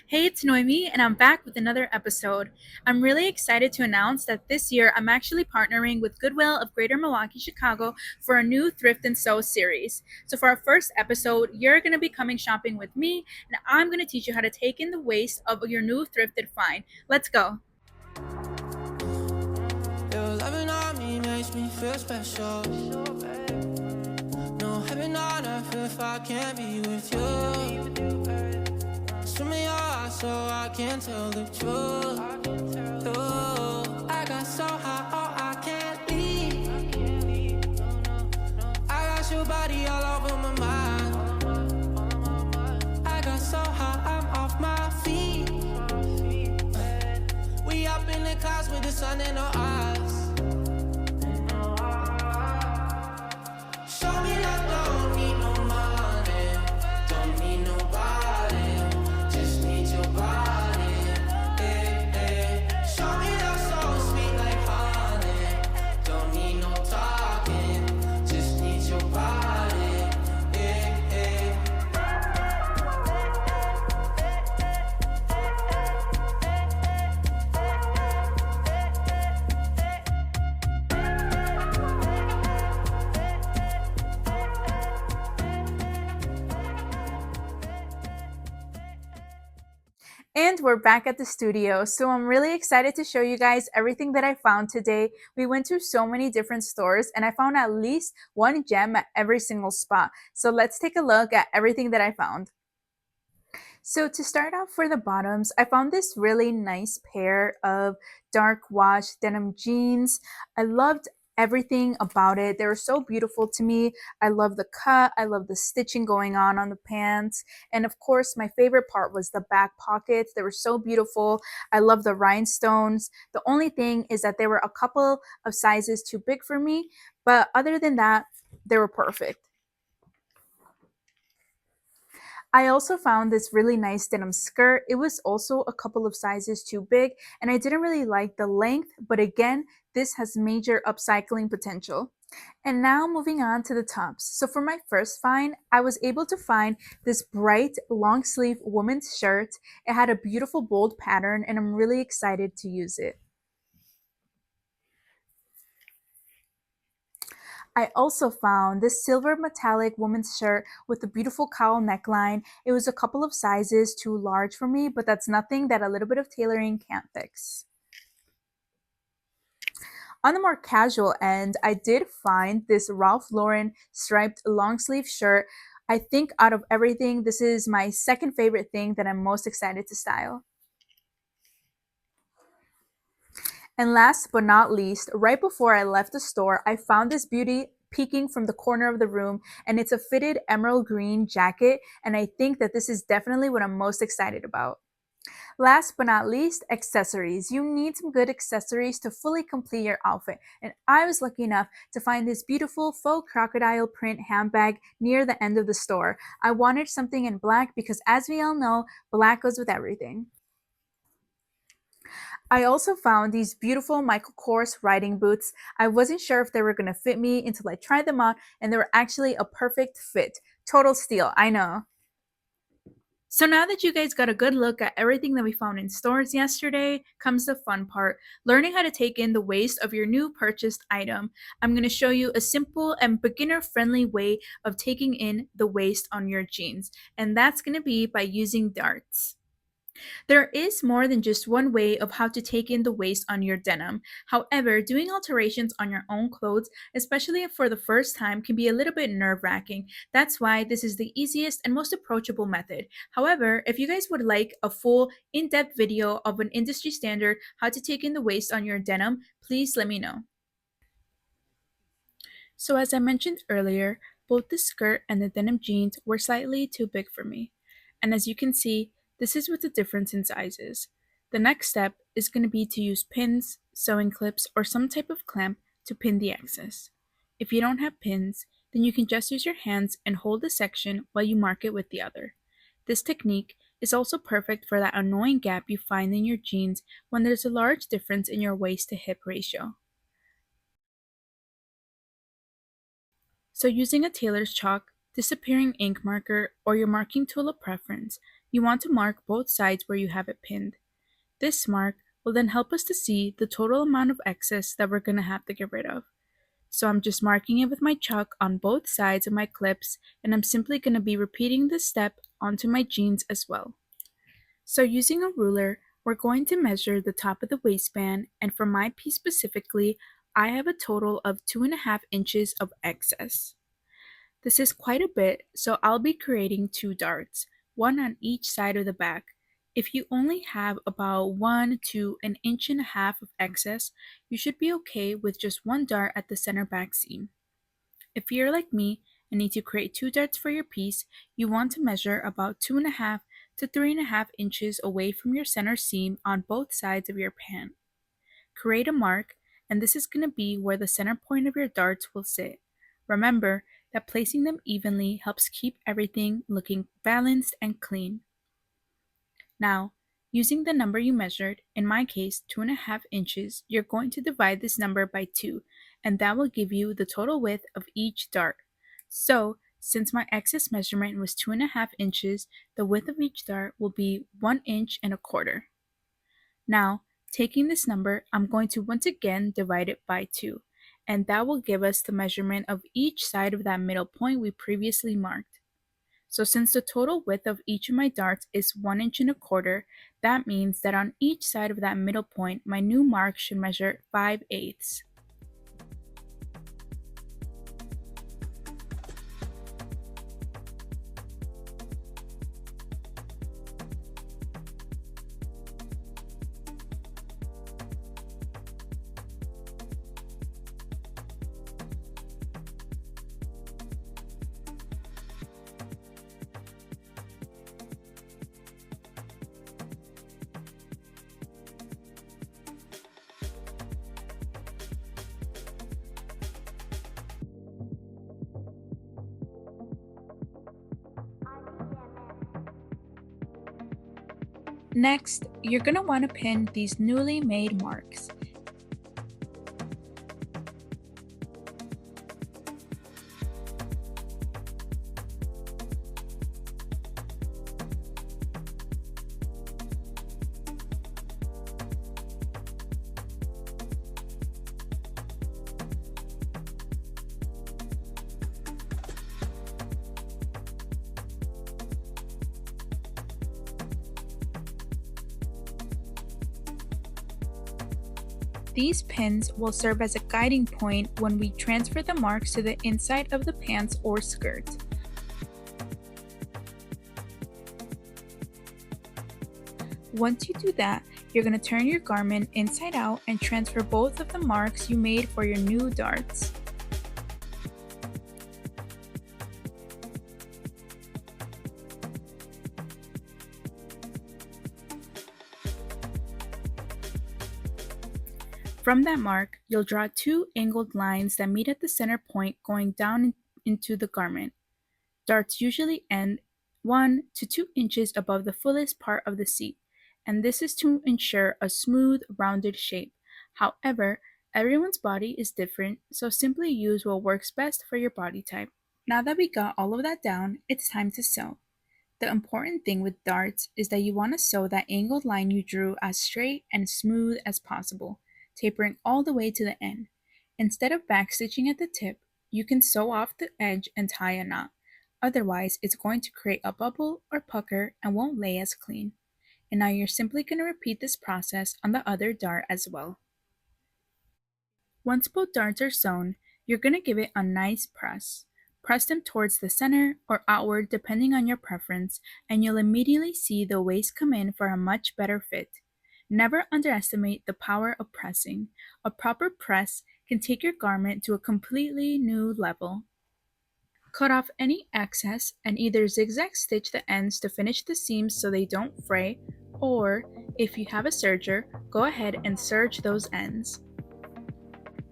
Hey, it's Noemi, and I'm back with another episode. I'm really excited to announce that this year I'm actually partnering with Goodwill of Greater Milwaukee, Chicago for a new Thrift and Sew series. So, for our first episode, you're going to be coming shopping with me, and I'm going to teach you how to take in the waste of your new thrifted find. Let's go. Your loving on me makes me feel special. No heaven on earth if I can't be with you. Swim in your eyes so I can tell the truth. I got so high, oh, I can't leave. I got your body all over my mind. I got so high, I'm off my feet. We up in the clouds with the sun in our eyes. Show me love, don't need no money, don't need nobody, just need your body. Hey, hey. Show me love so sweet like honey, don't need no talking, just need your body. Hey, hey. And we're back at the studio, so I'm really excited to show you guys everything that I found today. We went to so many different stores, and I found at least one gem at every single spot. So let's take a look at everything that I found. So to start off for the bottoms, I found this really nice pair of dark wash denim jeans. I loved everything about it. They were so beautiful to me. I love the cut. I love the stitching going on the pants. And of course, my favorite part was the back pockets. They were so beautiful. I love the rhinestones. The only thing is that they were a couple of sizes too big for me. But other than that, they were perfect. I also found this really nice denim skirt. It was also a couple of sizes too big, and I didn't really like the length, but again, this has major upcycling potential. And now moving on to the tops. So for my first find, I was able to find this bright long sleeve women's shirt. It had a beautiful bold pattern, and I'm really excited to use it. I also found this silver metallic women's shirt with a beautiful cowl neckline. It was a couple of sizes too large for me, but that's nothing that a little bit of tailoring can't fix. On the more casual end, I did find this Ralph Lauren striped long sleeve shirt. I think out of everything, this is my second favorite thing that I'm most excited to style. And last but not least, right before I left the store, I found this beauty peeking from the corner of the room, and it's a fitted emerald green jacket, and I think that this is definitely what I'm most excited about. Last but not least, accessories. You need some good accessories to fully complete your outfit, and I was lucky enough to find this beautiful faux crocodile print handbag near the end of the store. I wanted something in black because, as we all know, black goes with everything. I also found these beautiful Michael Kors riding boots. I wasn't sure if they were going to fit me until I tried them on, and they were actually a perfect fit. Total steal, I know. So now that you guys got a good look at everything that we found in stores yesterday, comes the fun part, learning how to take in the waste of your new purchased item. I'm going to show you a simple and beginner-friendly way of taking in the waste on your jeans, and that's going to be by using darts. There is more than just one way of how to take in the waste on your denim. However, doing alterations on your own clothes, especially for the first time, can be a little bit nerve-wracking. That's why this is the easiest and most approachable method. However, if you guys would like a full in-depth video of an industry standard how to take in the waste on your denim, please let me know. So as I mentioned earlier, both the skirt and the denim jeans were slightly too big for me. And as you can see, this is with the difference in sizes. The next step is going to be to use pins, sewing clips, or some type of clamp to pin the excess. If you don't have pins, then you can just use your hands and hold the section while you mark it with the other. This technique is also perfect for that annoying gap you find in your jeans when there's a large difference in your waist to hip ratio. So using a tailor's chalk, disappearing ink marker, or your marking tool of preference, you want to mark both sides where you have it pinned. This mark will then help us to see the total amount of excess that we're going to have to get rid of. So I'm just marking it with my chalk on both sides of my clips, and I'm simply going to be repeating this step onto my jeans as well. So using a ruler, we're going to measure the top of the waistband, and for my piece specifically, I have a total of 2.5 inches of excess. This is quite a bit, so I'll be creating 2 darts, one on each side of the back. If you only have about 1 to an inch and a half of excess, you should be okay with just 1 dart at the center back seam. If you're like me and need to create 2 darts for your piece, you want to measure about 2.5 to 3.5 inches away from your center seam on both sides of your pant. Create a mark, and this is going to be where the center point of your darts will sit. Remember that placing them evenly helps keep everything looking balanced and clean. Now, using the number you measured, in my case 2.5 inches, you're going to divide this number by 2, and that will give you the total width of each dart. So, since my excess measurement was 2.5 inches, the width of each dart will be 1 inch and a quarter. Now, taking this number, I'm going to once again divide it by 2, and that will give us the measurement of each side of that middle point we previously marked. So since the total width of each of my darts is 1 inch and a quarter, that means that on each side of that middle point, my new mark should measure 5/8. Next, you're going to want to pin these newly made marks. These pins will serve as a guiding point when we transfer the marks to the inside of the pants or skirt. Once you do that, you're going to turn your garment inside out and transfer both of the marks you made for your new darts. From that mark, you'll draw 2 angled lines that meet at the center point going down into the garment. Darts usually end 1 to 2 inches above the fullest part of the seat, and this is to ensure a smooth, rounded shape. However, everyone's body is different, so simply use what works best for your body type. Now that we got all of that down, it's time to sew. The important thing with darts is that you want to sew that angled line you drew as straight and smooth as possible, tapering all the way to the end. Instead of backstitching at the tip, you can sew off the edge and tie a knot. Otherwise, it's going to create a bubble or pucker and won't lay as clean. And now you're simply going to repeat this process on the other dart as well. Once both darts are sewn, you're going to give it a nice press. Press them towards the center or outward depending on your preference, and you'll immediately see the waist come in for a much better fit. Never underestimate the power of pressing. A proper press can take your garment to a completely new level. Cut off any excess and either zigzag stitch the ends to finish the seams so they don't fray, or if you have a serger, go ahead and serge those ends.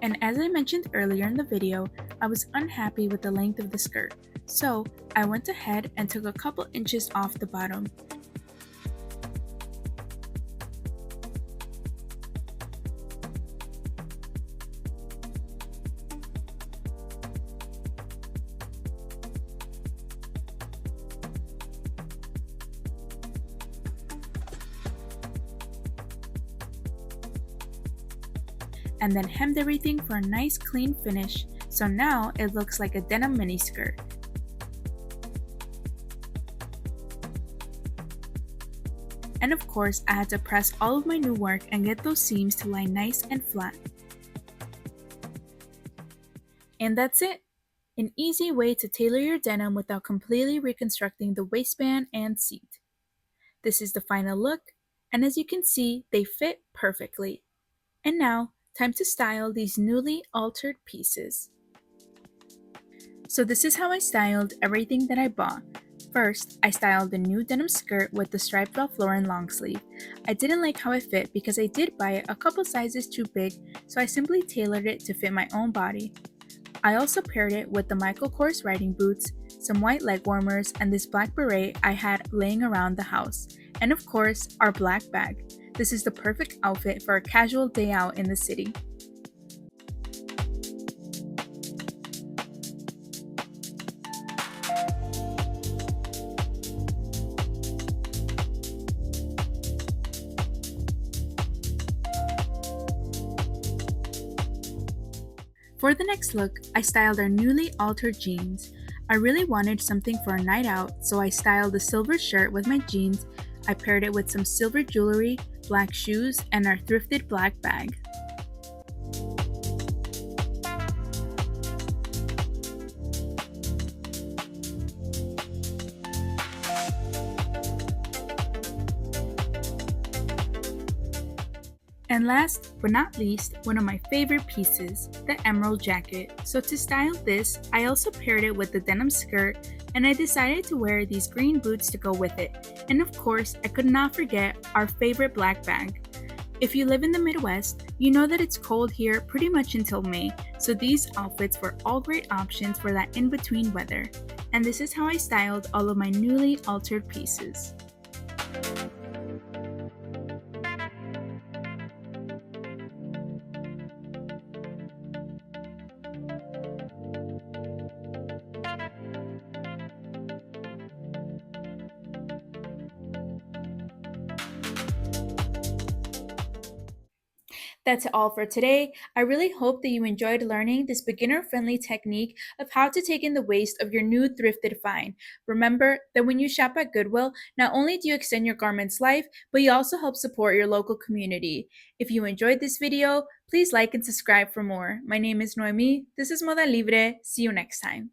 And as I mentioned earlier in the video, I was unhappy with the length of the skirt, so I went ahead and took a couple inches off the bottom. and then hemmed everything for a nice clean finish, so now it looks like a denim miniskirt. And of course, I had to press all of my new work and get those seams to lie nice and flat. And that's it! An easy way to tailor your denim without completely reconstructing the waistband and seat. This is the final look, and as you can see, they fit perfectly. And now, time to style these newly altered pieces. So this is how I styled everything that I bought. First, I styled the new denim skirt with the striped Ralph Lauren long sleeve. I didn't like how it fit because I did buy it a couple sizes too big, so I simply tailored it to fit my own body. I also paired it with the Michael Kors riding boots, some white leg warmers, and this black beret I had laying around the house. And of course, our black bag. This is the perfect outfit for a casual day out in the city. For the next look, I styled our newly altered jeans. I really wanted something for a night out, so I styled the silver shirt with my jeans. I paired it with some silver jewelry, black shoes, and our thrifted black bag. And last but not least, one of my favorite pieces, the emerald jacket. So to style this, I also paired it with the denim skirt, and I decided to wear these green boots to go with it. And of course, I could not forget our favorite black bag. If you live in the Midwest, you know that it's cold here pretty much until May, so these outfits were all great options for that in-between weather. And this is how I styled all of my newly altered pieces. That's all for today. I really hope that you enjoyed learning this beginner-friendly technique of how to take in the waist of your new thrifted find. Remember that when you shop at Goodwill, not only do you extend your garment's life, but you also help support your local community. If you enjoyed this video, please like and subscribe for more. My name is Noemi. This is Moda Libre. See you next time.